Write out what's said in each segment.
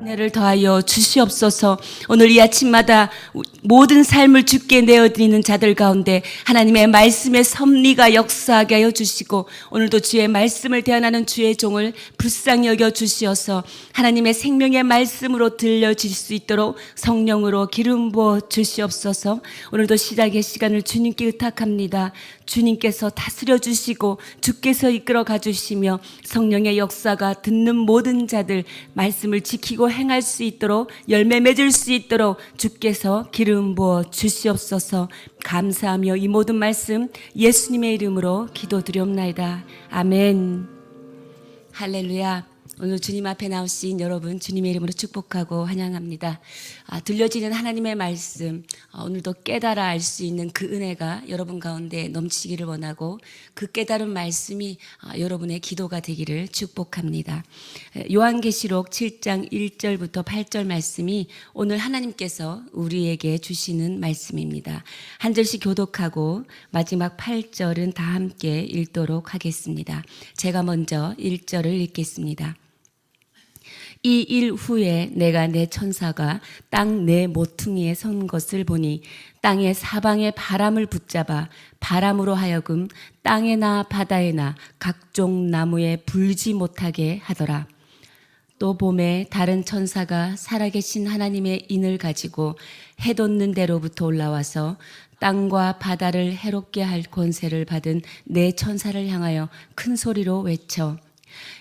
은혜를 더하여 주시옵소서. 오늘 이 아침마다 모든 삶을 주께 내어드리는 자들 가운데 하나님의 말씀의 섭리가 역사하게 하여 주시고, 오늘도 주의 말씀을 대하는 주의 종을 불쌍히 여겨 주시어서 하나님의 생명의 말씀으로 들려질 수 있도록 성령으로 기름 부어 주시옵소서. 오늘도 시작의 시간을 주님께 의탁합니다. 주님께서 다스려 주시고 주께서 이끌어 가주시며 성령의 역사가 듣는 모든 자들 말씀을 지키고 행할 수 있도록, 열매 맺을 수 있도록 주께서 기름 부어 주시옵소서. 감사하며 이 모든 말씀 예수님의 이름으로 기도드리옵나이다. 아멘. 할렐루야. 오늘 주님 앞에 나오신 여러분 주님의 이름으로 축복하고 환영합니다. 들려지는 하나님의 말씀, 오늘도 깨달아 알 수 있는 그 은혜가 여러분 가운데 넘치기를 원하고, 그 깨달은 말씀이 여러분의 기도가 되기를 축복합니다. 요한계시록 7장 1절부터 8절 말씀이 오늘 하나님께서 우리에게 주시는 말씀입니다. 한 절씩 교독하고 마지막 8절은 다 함께 읽도록 하겠습니다. 제가 먼저 1절을 읽겠습니다. 이 일 후에 내가 내 천사가 땅 내 모퉁이에 선 것을 보니 땅의 사방에 바람을 붙잡아 바람으로 하여금 땅에나 바다에나 각종 나무에 불지 못하게 하더라. 또 봄에 다른 천사가 살아계신 하나님의 인을 가지고 해 돋는 데로부터 올라와서 땅과 바다를 해롭게 할 권세를 받은 내 천사를 향하여 큰 소리로 외쳐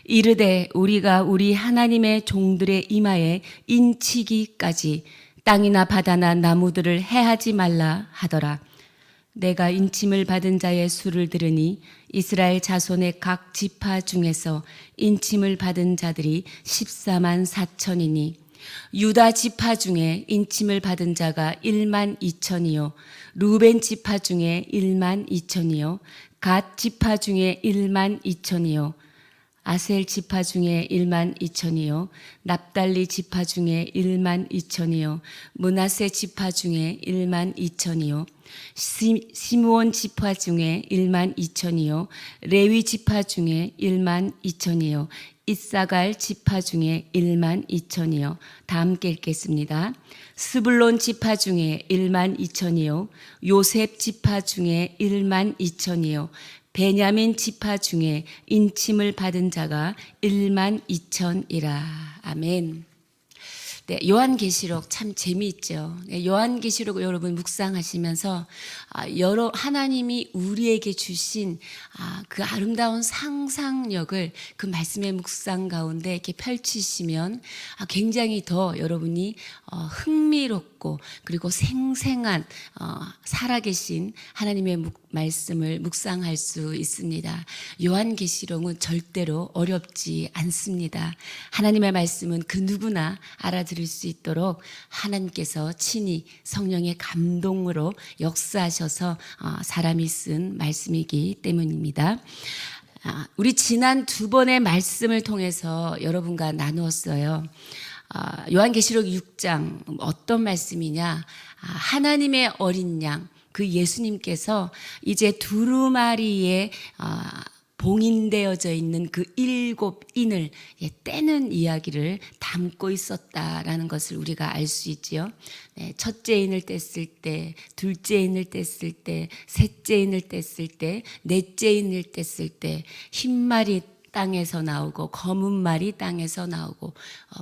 이르되 우리가 우리 하나님의 종들의 이마에 인치기까지 땅이나 바다나 나무들을 해하지 말라 하더라. 내가 인침을 받은 자의 수를 들으니 이스라엘 자손의 각 지파 중에서 인침을 받은 자들이 14만 4천이니 유다 지파 중에 인침을 받은 자가 1만 2천이요 루벤 지파 중에 1만 2천이요 갓 지파 중에 1만 2천이요 아셀 지파 중에 1만 2천이요 납달리 지파 중에 1만 2천이요 므낫세 지파 중에 1만 2천이요 시므온 지파 중에 1만 2천이요 레위 지파 중에 1만 2천이요 이사갈 지파 중에 1만 2천이요. 다 함께 읽겠습니다. 스불론 지파 중에 1만 2천이요 요셉 지파 중에 1만 2천이요 베냐민 지파 중에 인침을 받은 자가 1만 2천이라. 아멘. 네, 요한계시록 참 재미있죠. 네, 요한계시록 여러분 묵상하시면서 여러 하나님이 우리에게 주신 그 아름다운 상상력을 그 말씀의 묵상 가운데 이렇게 펼치시면 굉장히 더 여러분이 흥미롭고 그리고 생생한 살아계신 하나님의 말씀을 묵상할 수 있습니다. 요한계시록은 절대로 어렵지 않습니다. 하나님의 말씀은 그 누구나 알아들을 수 있도록 하나님께서 친히 성령의 감동으로 역사하셔서 사람이 쓴 말씀이기 때문입니다. 우리 지난 두 번의 말씀을 통해서 여러분과 나누었어요. 요한계시록 6장 어떤 말씀이냐, 하나님의 어린 양 그 예수님께서 이제 두루마리에 봉인되어져 있는 그 7인을 떼는 이야기를 담고 있었다라는 것을 우리가 알 수 있지요. 네, 첫째 인을 뗐을 때, 둘째 인을 뗐을 때, 셋째 인을 뗐을 때, 넷째 인을 뗐을 때 흰 말이 땅에서 나오고 검은 말이 땅에서 나오고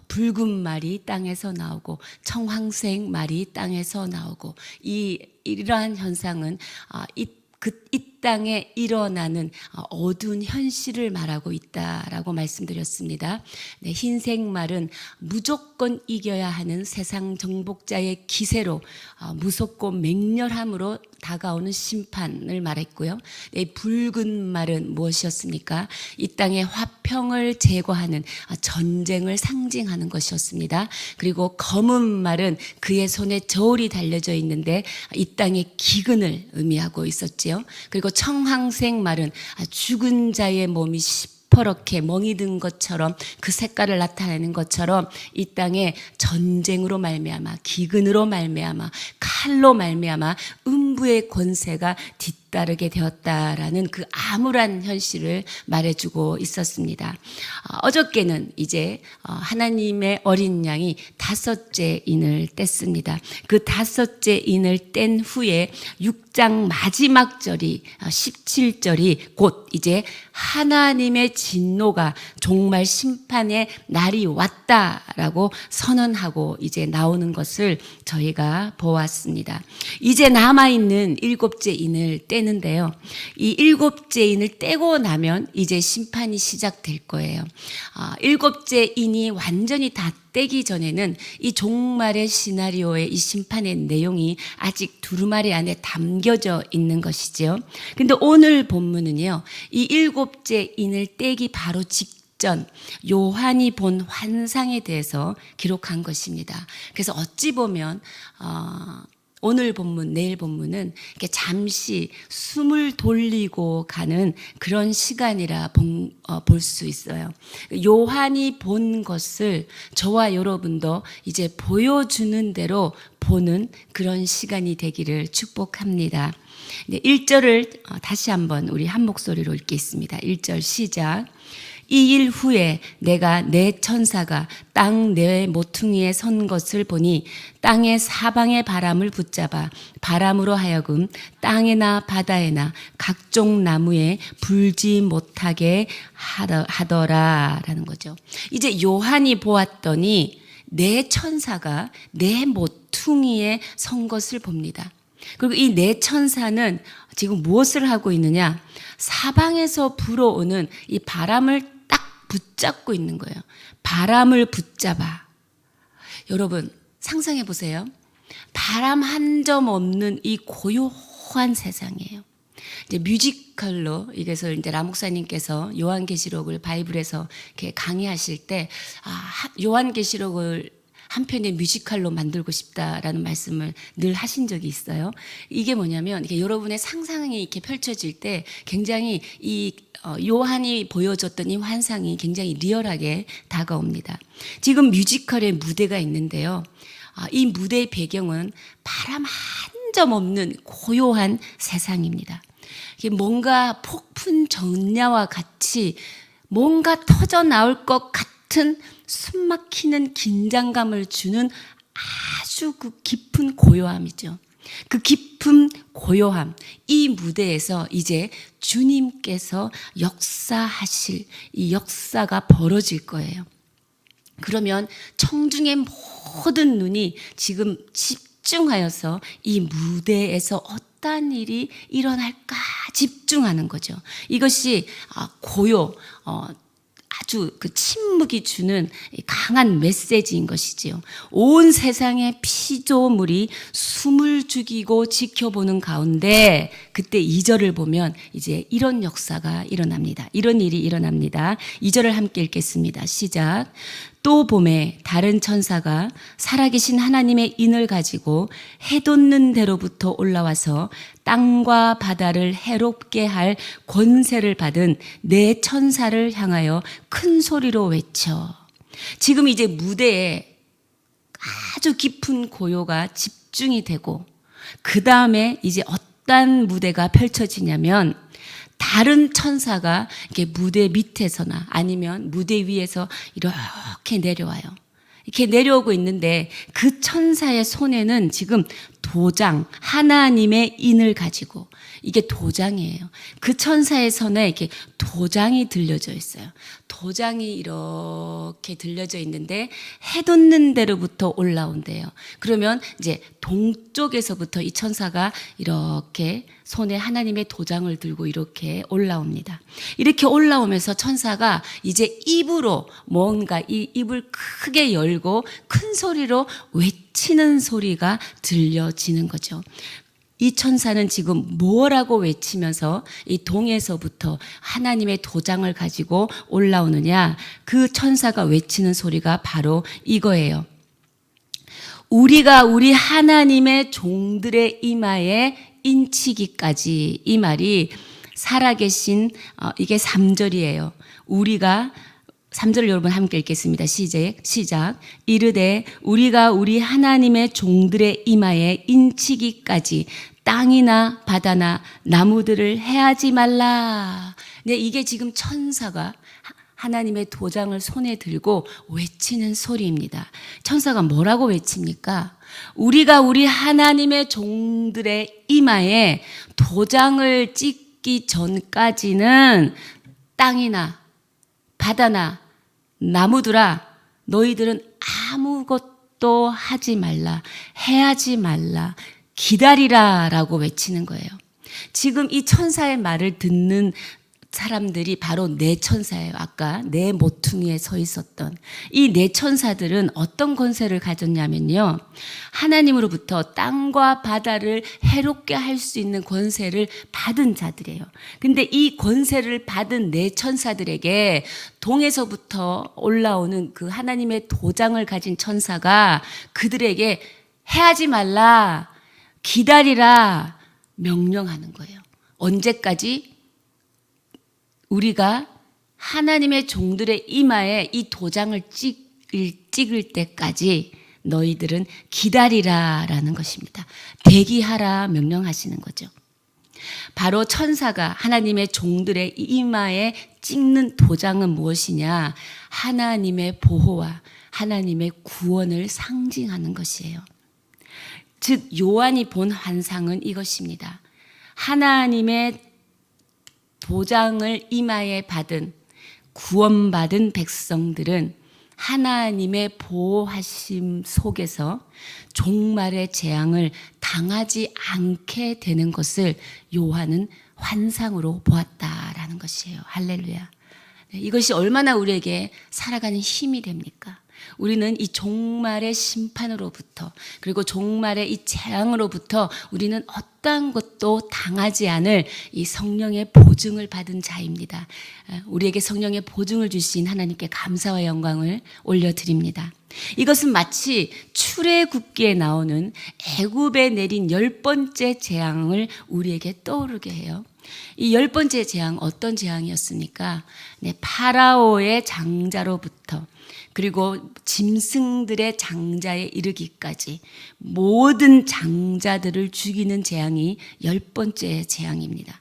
붉은 말이 땅에서 나오고 청황색 말이 땅에서 나오고 이러한 현상은 이 땅에 일어나는 어두운 현실을 말하고 있다라고 말씀드렸습니다. 네, 흰색 말은 무조건 이겨야 하는 세상 정복자의 기세로 무섭고 맹렬함으로 다가오는 심판을 말했고요. 네, 붉은 말은 무엇이었습니까? 이 땅의 화평을 제거하는 전쟁을 상징하는 것이었습니다. 그리고 검은 말은 그의 손에 저울이 달려져 있는데 이 땅의 기근을 의미하고 있었지요. 그리고 청황색 말은 죽은 자의 몸이 시퍼렇게 멍이 든 것처럼 그 색깔을 나타내는 것처럼 이 땅에 전쟁으로 말미암아 기근으로 말미암아 칼로 말미암아 만부의 권세가 뒤따르게 되었다라는 그 암울한 현실을 말해주고 있었습니다. 어저께는 이제 하나님의 어린 양이 다섯째 인을 뗐습니다. 그 다섯째 인을 뗀 후에 6장 마지막 절이 17절이 곧 이제 하나님의 진노가 정말 심판의 날이 왔다라고 선언하고 이제 나오는 것을 저희가 보았습니다. 이제 남아있는 일곱째 인을 떼는데요. 이 일곱째 인을 떼고 나면 이제 심판이 시작될 거예요. 일곱째 인이 완전히 다 떼기 전에는 이 종말의 시나리오의 이 심판의 내용이 아직 두루마리 안에 담겨져 있는 것이죠. 근데 오늘 본문은요, 이 일곱째 인을 떼기 바로 직전 요한이 본 환상에 대해서 기록한 것입니다. 그래서 어찌 보면 오늘 본문, 내일 본문은 이렇게 잠시 숨을 돌리고 가는 그런 시간이라 볼 수 있어요. 요한이 본 것을 저와 여러분도 이제 보여주는 대로 보는 그런 시간이 되기를 축복합니다. 1절을 다시 한번 우리 한 목소리로 읽겠습니다. 1절 시작. 이 일 후에 내가 내 천사가 땅 내 모퉁이에 선 것을 보니 땅의 사방의 바람을 붙잡아 바람으로 하여금 땅에나 바다에나 각종 나무에 불지 못하게 하더라라는 거죠. 이제 요한이 보았더니 내 천사가 내 모퉁이에 선 것을 봅니다. 그리고 이 내 천사는 지금 무엇을 하고 있느냐? 사방에서 불어오는 이 바람을 딱 붙잡고 있는 거예요. 바람을 붙잡아. 여러분 상상해 보세요. 바람 한 점 없는 이 고요한 세상이에요. 이제 뮤지컬로 이래서 이제 라 목사님께서 요한계시록을 바이블에서 이렇게 강의하실 때 요한계시록을 한 편의 뮤지컬로 만들고 싶다라는 말씀을 늘 하신 적이 있어요. 이게 뭐냐면 이게 여러분의 상상이 이렇게 펼쳐질 때 굉장히 이 요한이 보여줬던 이 환상이 굉장히 리얼하게 다가옵니다. 지금 뮤지컬의 무대가 있는데요. 이 무대의 배경은 바람 한 점 없는 고요한 세상입니다. 이게 뭔가 폭풍 전야와 같이 뭔가 터져 나올 것 같은 숨막히는 긴장감을 주는 아주 그 깊은 고요함이죠. 그 깊은 고요함, 이 무대에서 이제 주님께서 역사하실 이 역사가 벌어질 거예요. 그러면 청중의 모든 눈이 지금 집중하여서 이 무대에서 어떤 일이 일어날까 집중하는 거죠. 이것이 고요, 아주 그 침묵이 주는 강한 메시지인 것이지요. 온 세상의 피조물이 숨을 죽이고 지켜보는 가운데 그때 2절을 보면 이제 이런 역사가 일어납니다. 이런 일이 일어납니다. 2절을 함께 읽겠습니다. 시작. 또 봄에 다른 천사가 살아계신 하나님의 인을 가지고 해돋는 데로부터 올라와서 땅과 바다를 해롭게 할 권세를 받은 네 천사를 향하여 큰 소리로 외쳐. 지금 이제 무대에 아주 깊은 고요가 집중이 되고 그 다음에 이제 어떤 무대가 펼쳐지냐면 다른 천사가 이렇게 무대 밑에서나 아니면 무대 위에서 이렇게 내려와요. 이렇게 내려오고 있는데 그 천사의 손에는 지금 도장, 하나님의 인을 가지고 이게 도장이에요. 그 천사의 손에 이렇게 도장이 들려져 있어요. 도장이 이렇게 들려져 있는데 해돋는 데로부터 올라온대요. 그러면 이제 동쪽에서부터 이 천사가 이렇게 손에 하나님의 도장을 들고 이렇게 올라옵니다. 이렇게 올라오면서 천사가 이제 입으로 뭔가 이 입을 크게 열고 큰 소리로 외치는 소리가 들려지는 거죠. 이 천사는 지금 뭐라고 외치면서 이 동에서부터 하나님의 도장을 가지고 올라오느냐? 그 천사가 외치는 소리가 바로 이거예요. 우리가 우리 하나님의 종들의 이마에 인치기까지. 이 말이 살아계신 이게 3절이에요. 우리가 3절을 여러분 함께 읽겠습니다. 시작. 이르되 우리가 우리 하나님의 종들의 이마에 인치기까지 땅이나 바다나 나무들을 해하지 말라. 네, 이게 지금 천사가 하나님의 도장을 손에 들고 외치는 소리입니다. 천사가 뭐라고 외칩니까? 우리가 우리 하나님의 종들의 이마에 도장을 찍기 전까지는 땅이나 바다나 나무들아, 너희들은 아무것도 하지 말라, 해하지 말라, 기다리라 라고 외치는 거예요. 지금 이 천사의 말을 듣는 사람들이 바로 네 천사예요. 아까 네 모퉁이에 서 있었던 이 네 천사들은 어떤 권세를 가졌냐면요, 하나님으로부터 땅과 바다를 해롭게 할 수 있는 권세를 받은 자들이에요. 근데 이 권세를 받은 네 천사들에게 동에서부터 올라오는 그 하나님의 도장을 가진 천사가 그들에게 해하지 말라, 기다리라 명령하는 거예요. 언제까지? 우리가 하나님의 종들의 이마에 이 도장을 찍을 때까지 너희들은 기다리라라는 것입니다. 대기하라 명령하시는 거죠. 바로 천사가 하나님의 종들의 이마에 찍는 도장은 무엇이냐? 하나님의 보호와 하나님의 구원을 상징하는 것이에요. 즉 요한이 본 환상은 이것입니다. 하나님의 도장을 이마에 받은 구원받은 백성들은 하나님의 보호하심 속에서 종말의 재앙을 당하지 않게 되는 것을 요한은 환상으로 보았다라는 것이에요. 할렐루야. 이것이 얼마나 우리에게 살아가는 힘이 됩니까? 우리는 이 종말의 심판으로부터, 그리고 종말의 이 재앙으로부터 우리는 어떠한 것도 당하지 않을 이 성령의 보증을 받은 자입니다. 우리에게 성령의 보증을 주신 하나님께 감사와 영광을 올려드립니다. 이것은 마치 출애굽기에 나오는 애굽에 내린 10번째 재앙을 우리에게 떠오르게 해요. 이 10번째 재앙, 어떤 재앙이었습니까? 네, 파라오의 장자로부터 그리고 짐승들의 장자에 이르기까지 모든 장자들을 죽이는 재앙이 10번째 재앙입니다.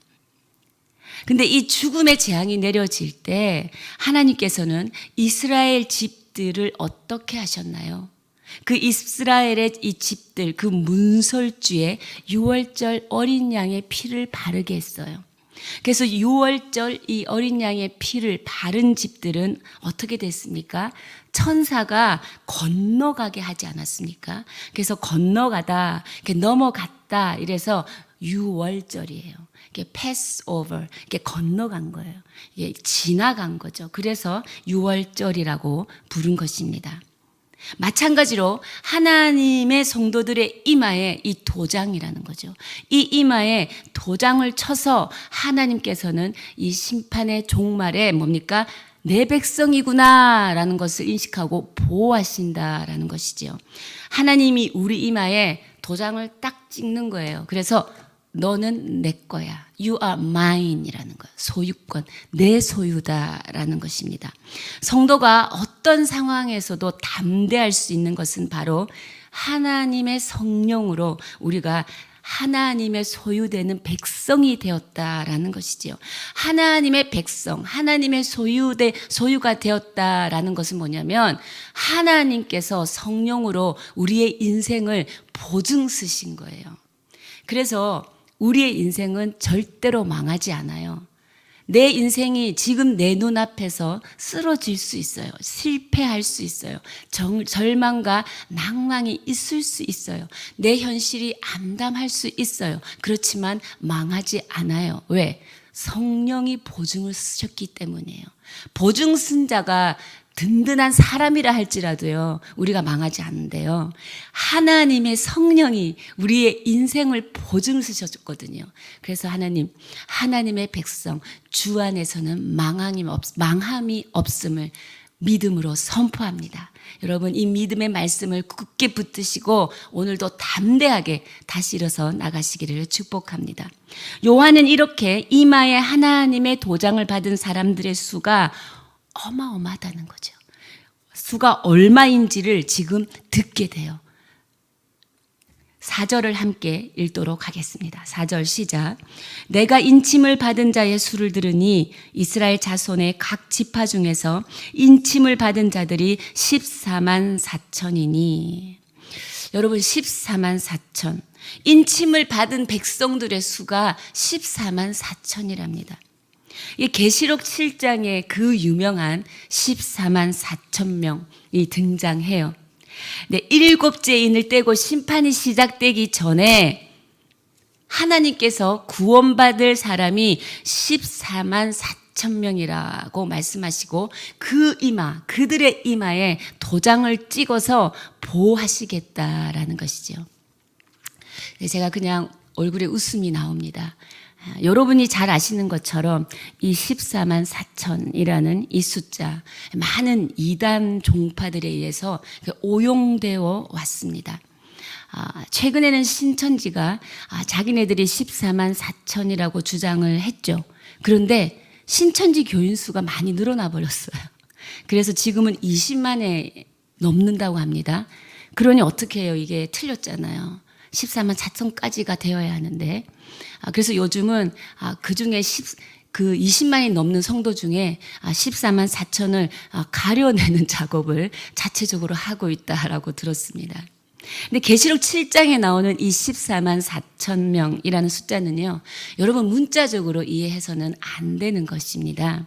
근데 이 죽음의 재앙이 내려질 때 하나님께서는 이스라엘 집들을 어떻게 하셨나요? 그 이스라엘의 이 집들, 그 문설주에 유월절 어린 양의 피를 바르게 했어요. 그래서 유월절 이 어린 양의 피를 바른 집들은 어떻게 됐습니까? 천사가 건너가게 하지 않았습니까? 그래서 건너가다, 이렇게 넘어갔다 이래서 유월절이에요. 이게 Passover, 이게 건너간 거예요. 이게 지나간 거죠. 그래서 유월절이라고 부른 것입니다. 마찬가지로 하나님의 성도들의 이마에 이 도장이라는 거죠. 이 이마에 도장을 쳐서 하나님께서는 이 심판의 종말에 뭡니까? 내 백성이구나 라는 것을 인식하고 보호하신다라는 것이죠. 하나님이 우리 이마에 도장을 딱 찍는 거예요. 그래서 너는 내 거야. You are mine 이라는 거예요. 소유권, 내 소유다라는 것입니다. 성도가 어떤 상황에서도 담대할 수 있는 것은 바로 하나님의 성령으로 우리가 하나님의 소유되는 백성이 되었다라는 것이지요. 하나님의 백성, 하나님의 소유가 되었다라는 것은 뭐냐면 하나님께서 성령으로 우리의 인생을 보증 쓰신 거예요. 그래서 우리의 인생은 절대로 망하지 않아요. 내 인생이 지금 내 눈앞에서 쓰러질 수 있어요. 실패할 수 있어요. 절망과 낭망이 있을 수 있어요. 내 현실이 암담할 수 있어요. 그렇지만 망하지 않아요. 왜? 성령이 보증을 쓰셨기 때문이에요. 보증 쓴 자가 든든한 사람이라 할지라도요, 우리가 망하지 않는데요. 하나님의 성령이 우리의 인생을 보증 쓰셨거든요. 그래서 하나님의 백성, 주 안에서는 망함이 없음을 믿음으로 선포합니다. 여러분, 이 믿음의 말씀을 굳게 붙드시고 오늘도 담대하게 다시 일어서 나가시기를 축복합니다. 요한은 이렇게 이마에 하나님의 도장을 받은 사람들의 수가 어마어마하다는 거죠. 수가 얼마인지를 지금 듣게 돼요. 4절을 함께 읽도록 하겠습니다. 4절 시작. 내가 인침을 받은 자의 수를 들으니 이스라엘 자손의 각 지파 중에서 인침을 받은 자들이 14만 4천이니. 여러분 14만 4천. 인침을 받은 백성들의 수가 14만 4천이랍니다. 이 계시록 7장에 그 유명한 14만 4천 명이 등장해요. 네, 7째 인을 떼고 심판이 시작되기 전에 하나님께서 구원받을 사람이 14만 4천 명이라고 말씀하시고 그 이마, 그들의 이마에 도장을 찍어서 보호하시겠다라는 것이죠. 네, 제가 그냥 얼굴에 웃음이 나옵니다. 여러분이 잘 아시는 것처럼 이 14만 4천이라는 이 숫자, 많은 이단 종파들에 의해서 오용되어 왔습니다. 최근에는 신천지가 자기네들이 14만 4천이라고 주장을 했죠. 그런데 신천지 교인 수가 많이 늘어나 버렸어요. 그래서 지금은 20만에 넘는다고 합니다. 그러니 어떻게 해요? 이게 틀렸잖아요. 14만 4천까지가 되어야 하는데. 그래서 요즘은 그 중에 20만이 넘는 성도 중에 14만 4천을 가려내는 작업을 자체적으로 하고 있다라고 들었습니다. 근데 계시록 7장에 나오는 이 14만 4천 명이라는 숫자는요, 여러분 문자적으로 이해해서는 안 되는 것입니다.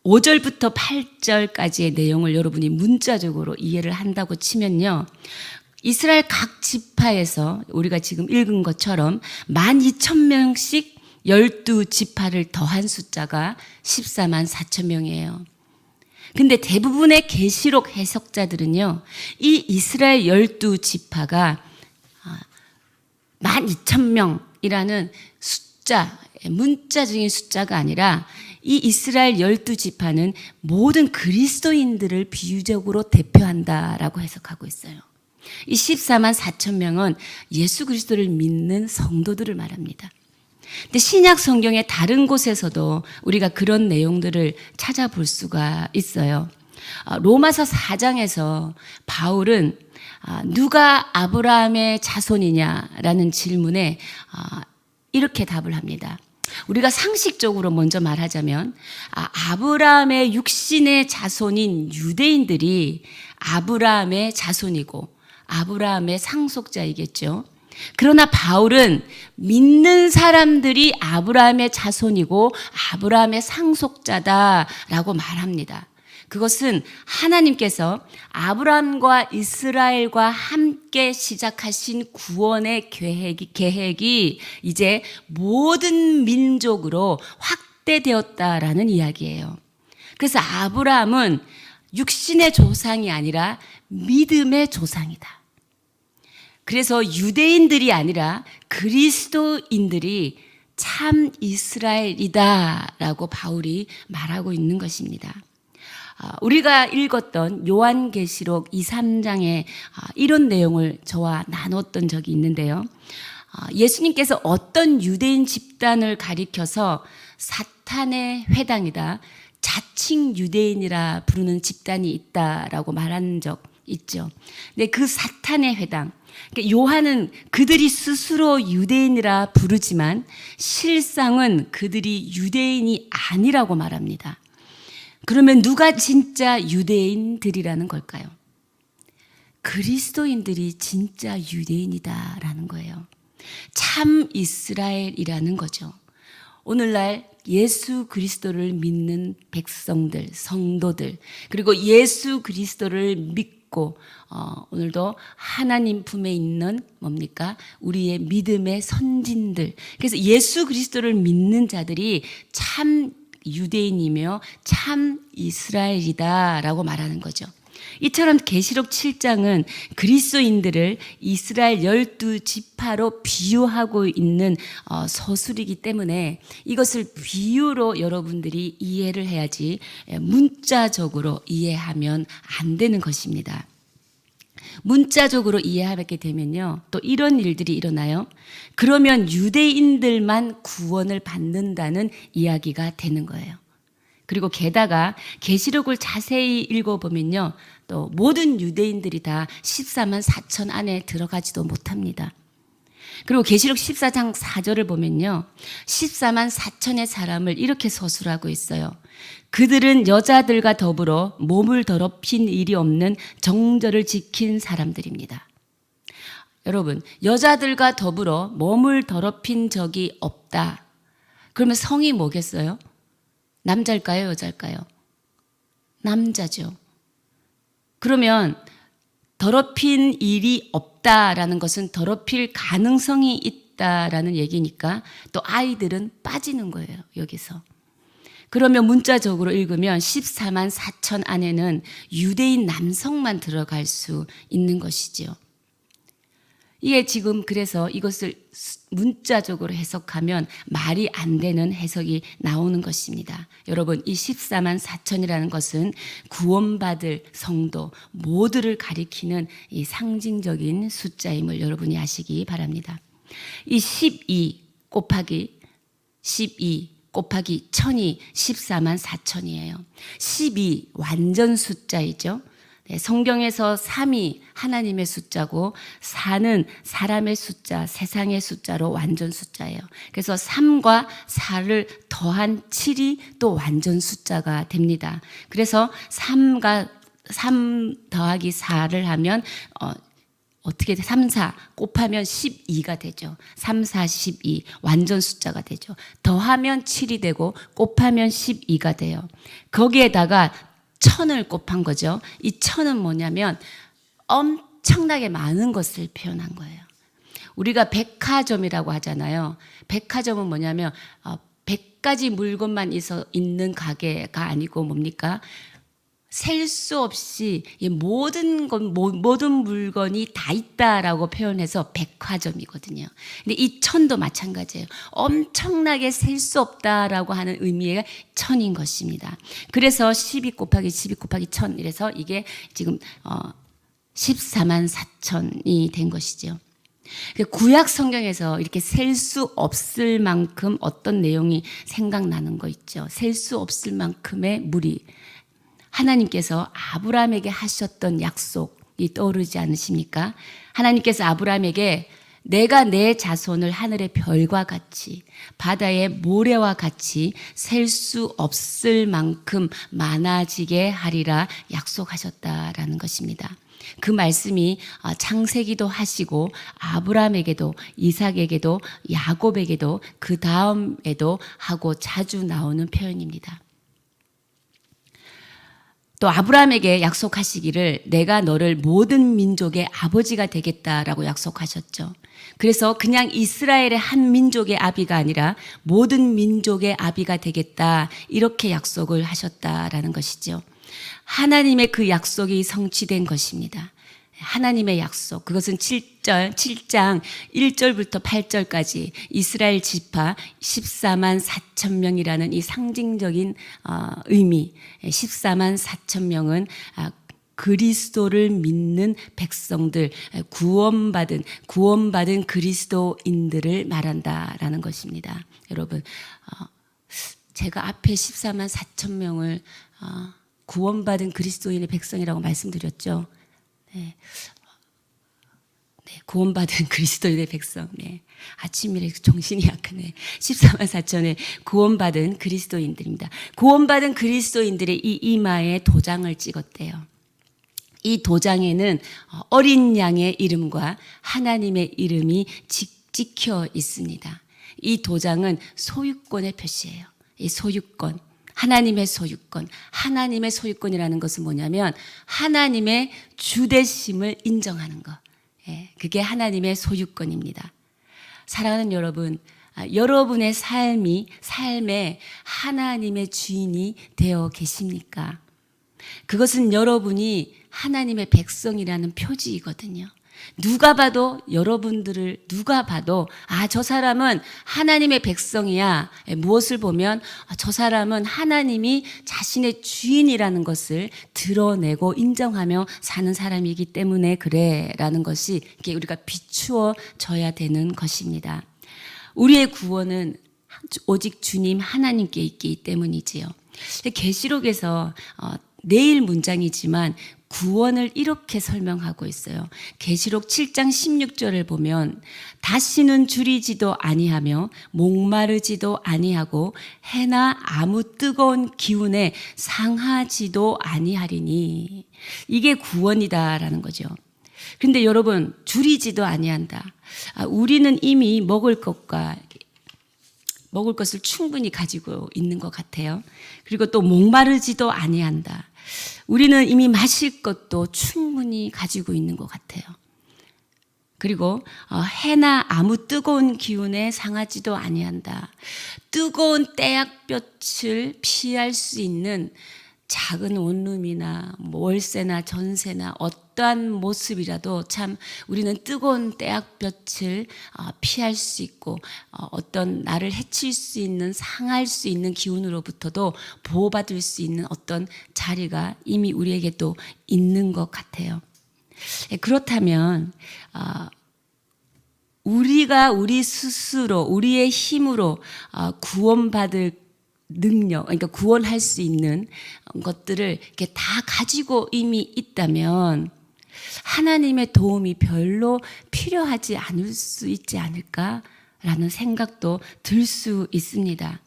5절부터 8절까지의 내용을 여러분이 문자적으로 이해를 한다고 치면요, 이스라엘 각 지파에서 우리가 지금 읽은 것처럼 12,000명씩 12지파를 더한 숫자가 14만 4천 명이에요. 근데 대부분의 계시록 해석자들은요, 이 이스라엘 12지파가 12,000명이라는 숫자, 문자적인 숫자가 아니라 이 이스라엘 12지파는 모든 그리스도인들을 비유적으로 대표한다라고 해석하고 있어요. 이 14만 4천 명은 예수 그리스도를 믿는 성도들을 말합니다. 근데 신약 성경의 다른 곳에서도 우리가 그런 내용들을 찾아볼 수가 있어요. 로마서 4장에서 바울은 누가 아브라함의 자손이냐라는 질문에 이렇게 답을 합니다. 우리가 상식적으로 먼저 말하자면 아브라함의 육신의 자손인 유대인들이 아브라함의 자손이고 아브라함의 상속자이겠죠. 그러나 바울은 믿는 사람들이 아브라함의 자손이고 아브라함의 상속자다라고 말합니다. 그것은 하나님께서 아브라함과 이스라엘과 함께 시작하신 구원의 계획이 이제 모든 민족으로 확대되었다라는 이야기예요. 그래서 아브라함은 육신의 조상이 아니라 믿음의 조상이다. 그래서 유대인들이 아니라 그리스도인들이 참 이스라엘이다라고 바울이 말하고 있는 것입니다. 우리가 읽었던 요한계시록 2, 3장에 이런 내용을 저와 나눴던 적이 있는데요. 예수님께서 어떤 유대인 집단을 가리켜서 사탄의 회당이다, 자칭 유대인이라 부르는 집단이 있다라고 말한 적 있죠. 근데 그 사탄의 회당, 그러니까 요한은 그들이 스스로 유대인이라 부르지만 실상은 그들이 유대인이 아니라고 말합니다. 그러면 누가 진짜 유대인들이라는 걸까요? 그리스도인들이 진짜 유대인이다라는 거예요. 참 이스라엘이라는 거죠. 오늘날 예수 그리스도를 믿는 백성들, 성도들, 그리고 예수 그리스도를 믿고 오늘도 하나님 품에 있는 뭡니까? 우리의 믿음의 선진들. 그래서 예수 그리스도를 믿는 자들이 참 유대인이며 참 이스라엘이다라고 말하는 거죠. 이처럼 계시록 7장은 그리스도인들을 이스라엘 12지파로 비유하고 있는 서술이기 때문에 이것을 비유로 여러분들이 이해를 해야지 문자적으로 이해하면 안 되는 것입니다. 문자적으로 이해하게 되면요, 또 이런 일들이 일어나요. 그러면 유대인들만 구원을 받는다는 이야기가 되는 거예요. 그리고 게다가 계시록을 자세히 읽어보면요. 또 모든 유대인들이 다 14만 4천 안에 들어가지도 못합니다. 그리고 계시록 14장 4절을 보면요. 14만 4천의 사람을 이렇게 서술하고 있어요. 그들은 여자들과 더불어 몸을 더럽힌 일이 없는 정절을 지킨 사람들입니다. 여러분, 여자들과 더불어 몸을 더럽힌 적이 없다. 그러면 성이 뭐겠어요? 남자일까요? 여자일까요? 남자죠. 그러면 더럽힌 일이 없다라는 것은 더럽힐 가능성이 있다라는 얘기니까 또 아이들은 빠지는 거예요. 여기서. 그러면 문자적으로 읽으면 14만 4천 안에는 유대인 남성만 들어갈 수 있는 것이지요. 이게 지금 그래서 이것을 문자적으로 해석하면 말이 안 되는 해석이 나오는 것입니다. 여러분, 이 14만 4천이라는 것은 구원받을 성도 모두를 가리키는 이 상징적인 숫자임을 여러분이 아시기 바랍니다. 이 12 곱하기 1000이 14만 4천이에요. 10이 완전 숫자이죠. 네, 성경에서 3이 하나님의 숫자고 4는 사람의 숫자, 세상의 숫자로 완전 숫자예요. 그래서 3과 4를 더한 7이 또 완전 숫자가 됩니다. 그래서 3 더하기 4를 하면 어떻게 돼? 3, 4 곱하면 12가 되죠. 3, 4, 12 완전 숫자가 되죠. 더하면 7이 되고 곱하면 12가 돼요. 거기에다가 1000을 곱한 거죠. 이 1000은 뭐냐면 엄청나게 많은 것을 표현한 거예요. 우리가 백화점이라고 하잖아요. 백화점은 뭐냐면 100가지 물건만 있는 가게가 아니고 뭡니까? 셀 수 없이 모든 물건이 다 있다라고 표현해서 백화점이거든요. 근데 이 1000도 마찬가지예요. 엄청나게 셀 수 없다라고 하는 의미의 1000인 것입니다. 그래서 12 곱하기 1000 이래서 이게 지금 14만 4천이 된 것이죠. 구약 성경에서 이렇게 셀 수 없을 만큼 어떤 내용이 생각나는 거 있죠. 셀 수 없을 만큼의 무리. 하나님께서 아브라함에게 하셨던 약속이 떠오르지 않으십니까? 하나님께서 아브라함에게 내가 내 자손을 하늘의 별과 같이 바다의 모래와 같이 셀 수 없을 만큼 많아지게 하리라 약속하셨다라는 것입니다. 그 말씀이 창세기도 하시고 아브라함에게도 이삭에게도 야곱에게도 그 다음에도 하고 자주 나오는 표현입니다. 또 아브라함에게 약속하시기를 내가 너를 모든 민족의 아버지가 되겠다라고 약속하셨죠. 그래서 그냥 이스라엘의 한 민족의 아비가 아니라 모든 민족의 아비가 되겠다 이렇게 약속을 하셨다라는 것이죠. 하나님의 그 약속이 성취된 것입니다. 하나님의 약속, 그것은 7장 1절부터 8절까지 이스라엘 지파 14만 4천 명이라는 이 상징적인 의미, 14만 4천 명은 그리스도를 믿는 백성들, 구원받은 그리스도인들을 말한다라는 것입니다. 여러분, 제가 앞에 14만 4천 명을 구원받은 그리스도인의 백성이라고 말씀드렸죠. 네, 구원받은 그리스도인의 백성. 네. 아침이라 정신이 약하네. 14만 4천의 구원받은 그리스도인들입니다. 구원받은 그리스도인들의 이 이마에 도장을 찍었대요. 이 도장에는 어린 양의 이름과 하나님의 이름이 찍혀 있습니다. 이 도장은 소유권의 표시예요. 이 소유권. 하나님의 소유권. 하나님의 소유권이라는 것은 뭐냐면 하나님의 주되심을 인정하는 것. 그게 하나님의 소유권입니다. 사랑하는 여러분, 여러분의 삶에 하나님의 주인이 되어 계십니까? 그것은 여러분이 하나님의 백성이라는 표지이거든요. 누가 봐도 저 사람은 하나님의 백성이야. 무엇을 보면 저 사람은 하나님이 자신의 주인이라는 것을 드러내고 인정하며 사는 사람이기 때문에 그래라는 것이 우리가 비추어져야 되는 것입니다. 우리의 구원은 오직 주님 하나님께 있기 때문이지요. 계시록에서 내일 문장이지만 구원을 이렇게 설명하고 있어요. 계시록 7장 16절을 보면 다시는 줄이지도 아니하며 목마르지도 아니하고 해나 아무 뜨거운 기운에 상하지도 아니하리니, 이게 구원이다라는 거죠. 그런데 여러분, 줄이지도 아니한다. 우리는 이미 먹을 것을 충분히 가지고 있는 것 같아요. 그리고 또 목마르지도 아니한다. 우리는 이미 마실 것도 충분히 가지고 있는 것 같아요. 그리고 해나 아무 뜨거운 기운에 상하지도 아니한다. 뜨거운 태양볕을 피할 수 있는 작은 원룸이나 월세나 전세나 어떠한 모습이라도 참 우리는 뜨거운 태양볕을 피할 수 있고 어떤 나를 해칠 수 있는, 상할 수 있는 기운으로부터도 보호받을 수 있는 어떤 자리가 이미 우리에게 또 있는 것 같아요. 그렇다면 우리가 우리 스스로 우리의 힘으로 구원받을 능력, 그러니까 구원할 수 있는 것들을 이렇게 다 가지고 이미 있다면 하나님의 도움이 별로 필요하지 않을 수 있지 않을까라는 생각도 들 수 있습니다.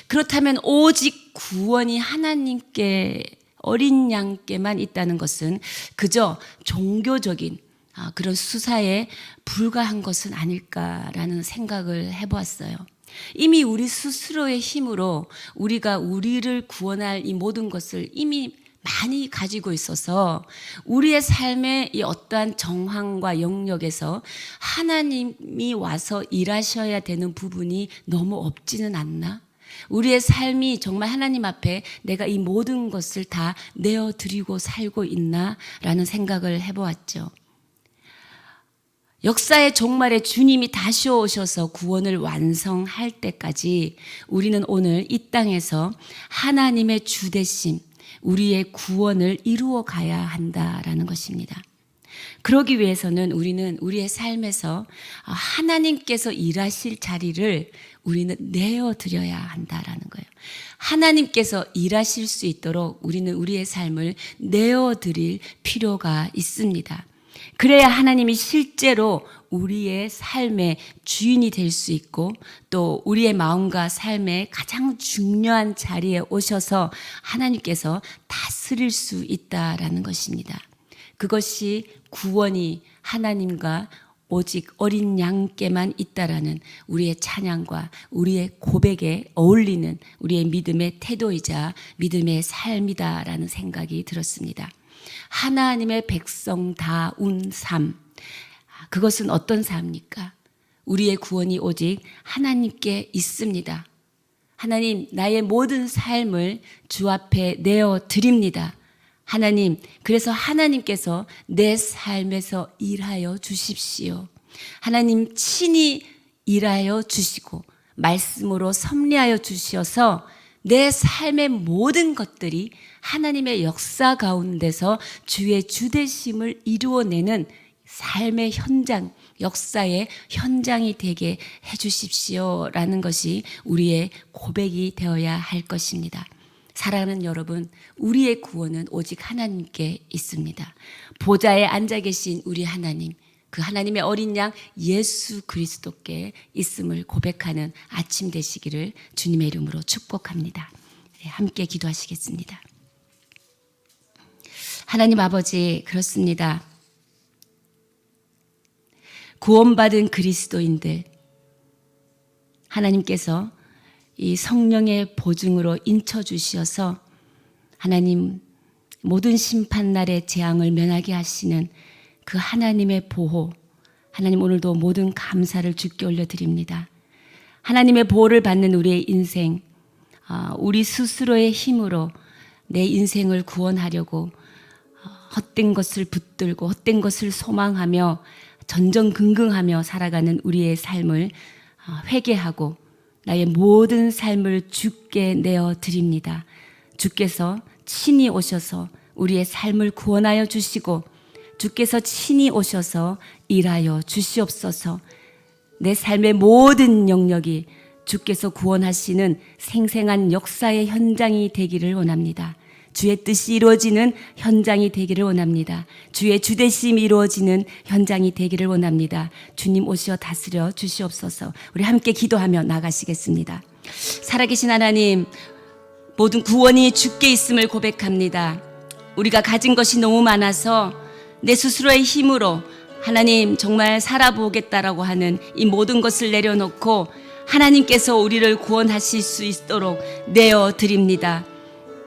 그렇다면 오직 구원이 하나님께, 어린 양께만 있다는 것은 그저 종교적인 그런 수사에 불과한 것은 아닐까라는 생각을 해보았어요. 이미 우리 스스로의 힘으로 우리가 우리를 구원할 이 모든 것을 이미 많이 가지고 있어서 우리의 삶의 이 어떠한 정황과 영역에서 하나님이 와서 일하셔야 되는 부분이 너무 없지는 않나? 우리의 삶이 정말 하나님 앞에 내가 이 모든 것을 다 내어드리고 살고 있나? 라는 생각을 해보았죠. 역사의 종말에 주님이 다시 오셔서 구원을 완성할 때까지 우리는 오늘 이 땅에서 하나님의 주대심, 우리의 구원을 이루어 가야 한다라는 것입니다. 그러기 위해서는 우리는 우리의 삶에서 하나님께서 일하실 자리를 우리는 내어드려야 한다라는 거예요. 하나님께서 일하실 수 있도록 우리는 우리의 삶을 내어드릴 필요가 있습니다. 그래야 하나님이 실제로 우리의 삶의 주인이 될 수 있고 또 우리의 마음과 삶의 가장 중요한 자리에 오셔서 하나님께서 다스릴 수 있다라는 것입니다. 그것이 구원이 하나님과 오직 어린 양께만 있다라는 우리의 찬양과 우리의 고백에 어울리는 우리의 믿음의 태도이자 믿음의 삶이다라는 생각이 들었습니다. 하나님의 백성다운 삶, 그것은 어떤 삶입니까? 우리의 구원이 오직 하나님께 있습니다. 하나님, 나의 모든 삶을 주 앞에 내어드립니다. 하나님, 그래서 하나님께서 내 삶에서 일하여 주십시오. 하나님 친히 일하여 주시고 말씀으로 섭리하여 주셔서 내 삶의 모든 것들이 하나님의 역사 가운데서 주의 주대심을 이루어내는 삶의 현장, 역사의 현장이 되게 해주십시오라는 것이 우리의 고백이 되어야 할 것입니다. 사랑하는 여러분, 우리의 구원은 오직 하나님께 있습니다. 보좌에 앉아 계신 우리 하나님, 그 하나님의 어린 양 예수 그리스도께 있음을 고백하는 아침 되시기를 주님의 이름으로 축복합니다. 함께 기도하시겠습니다. 하나님 아버지, 그렇습니다. 구원받은 그리스도인들, 하나님께서 이 성령의 보증으로 인쳐주셔서 하나님 모든 심판날의 재앙을 면하게 하시는 그 하나님의 보호, 하나님 오늘도 모든 감사를 주께 올려드립니다. 하나님의 보호를 받는 우리의 인생, 우리 스스로의 힘으로 내 인생을 구원하려고 헛된 것을 붙들고 헛된 것을 소망하며 전전긍긍하며 살아가는 우리의 삶을 회개하고 나의 모든 삶을 주께 내어드립니다. 주께서 친히 오셔서 우리의 삶을 구원하여 주시고 주께서 친히 오셔서 일하여 주시옵소서. 내 삶의 모든 영역이 주께서 구원하시는 생생한 역사의 현장이 되기를 원합니다. 주의 뜻이 이루어지는 현장이 되기를 원합니다. 주의 주대심이 이루어지는 현장이 되기를 원합니다. 주님 오시어 다스려 주시옵소서. 우리 함께 기도하며 나가시겠습니다. 살아계신 하나님, 모든 구원이 주께 있음을 고백합니다. 우리가 가진 것이 너무 많아서 내 스스로의 힘으로 하나님 정말 살아보겠다라고 하는 이 모든 것을 내려놓고 하나님께서 우리를 구원하실 수 있도록 내어드립니다.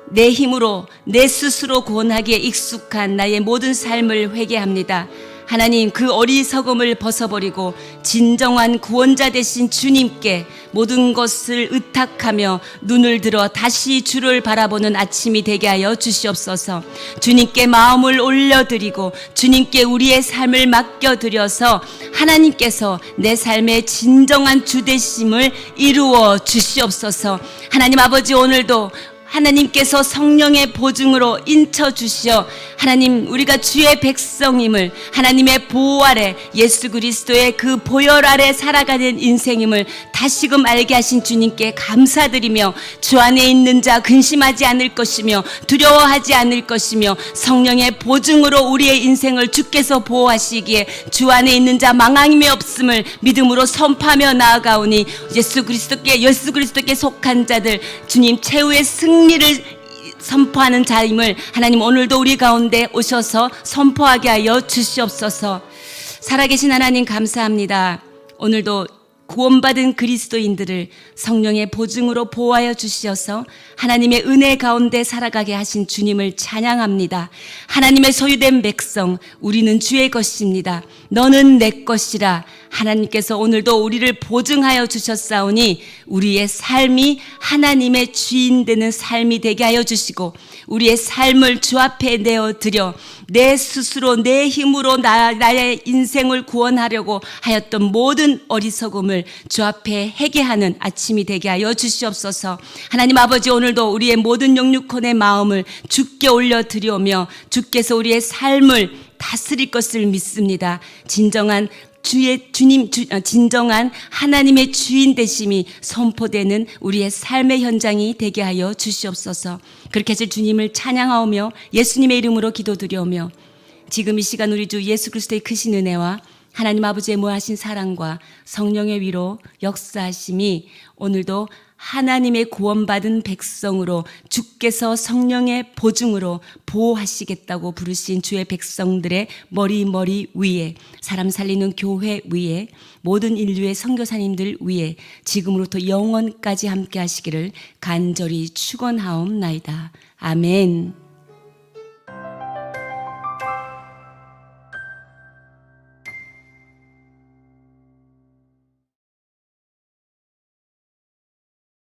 내 힘으로 내 스스로 구원하기에 익숙한 나의 모든 삶을 회개합니다. 하나님, 그 어리석음을 벗어버리고 진정한 구원자 되신 주님께 모든 것을 의탁하며 눈을 들어 다시 주를 바라보는 아침이 되게 하여 주시옵소서. 주님께 마음을 올려드리고 주님께 우리의 삶을 맡겨드려서 하나님께서 내 삶의 진정한 주되심을 이루어 주시옵소서. 하나님 아버지, 오늘도 하나님께서 성령의 보증으로 인쳐 주시어 하나님, 우리가 주의 백성임을, 하나님의 보호 아래 예수 그리스도의 그 보혈 아래 살아가는 인생임을 다시금 알게 하신 주님께 감사드리며, 주 안에 있는 자 근심하지 않을 것이며 두려워하지 않을 것이며 성령의 보증으로 우리의 인생을 주께서 보호하시기에 주 안에 있는 자 망함이 없음을 믿음으로 선포하며 나아가오니, 예수 그리스도께 속한 자들 주님 최후의 승리를 선포하는 자임을 하나님 오늘도 우리 가운데 오셔서 선포하게 하여 주시옵소서. 살아계신 하나님 감사합니다. 오늘도 구원받은 그리스도인들을 성령의 보증으로 보호하여 주시어서 하나님의 은혜 가운데 살아가게 하신 주님을 찬양합니다. 하나님의 소유된 백성, 우리는 주의 것입니다. 너는 내 것이라. 하나님께서 오늘도 우리를 보증하여 주셨사오니 우리의 삶이 하나님의 주인 되는 삶이 되게 하여 주시고, 우리의 삶을 주 앞에 내어드려 내 스스로 내 힘으로 나의 인생을 구원하려고 하였던 모든 어리석음을 주 앞에 회개하는 아침이 되게 하여 주시옵소서. 하나님 아버지, 오늘도 우리의 모든 영육혼의 마음을 주께 올려드리오며 주께서 우리의 삶을 다스릴 것을 믿습니다. 진정한 진정한 하나님의 주인 되심이 선포되는 우리의 삶의 현장이 되게 하여 주시옵소서. 그렇게 해서 주님을 찬양하오며 예수님의 이름으로 기도드리오며, 지금 이 시간 우리 주 예수 그리스도의 크신 은혜와 하나님 아버지의 무하신 사랑과 성령의 위로 역사하심이 오늘도 하나님의 구원받은 백성으로 주께서 성령의 보증으로 보호하시겠다고 부르신 주의 백성들의 머리 위에, 사람 살리는 교회 위에, 모든 인류의 선교사님들 위에 지금으로부터 영원까지 함께 하시기를 간절히 축원하옵나이다. 아멘.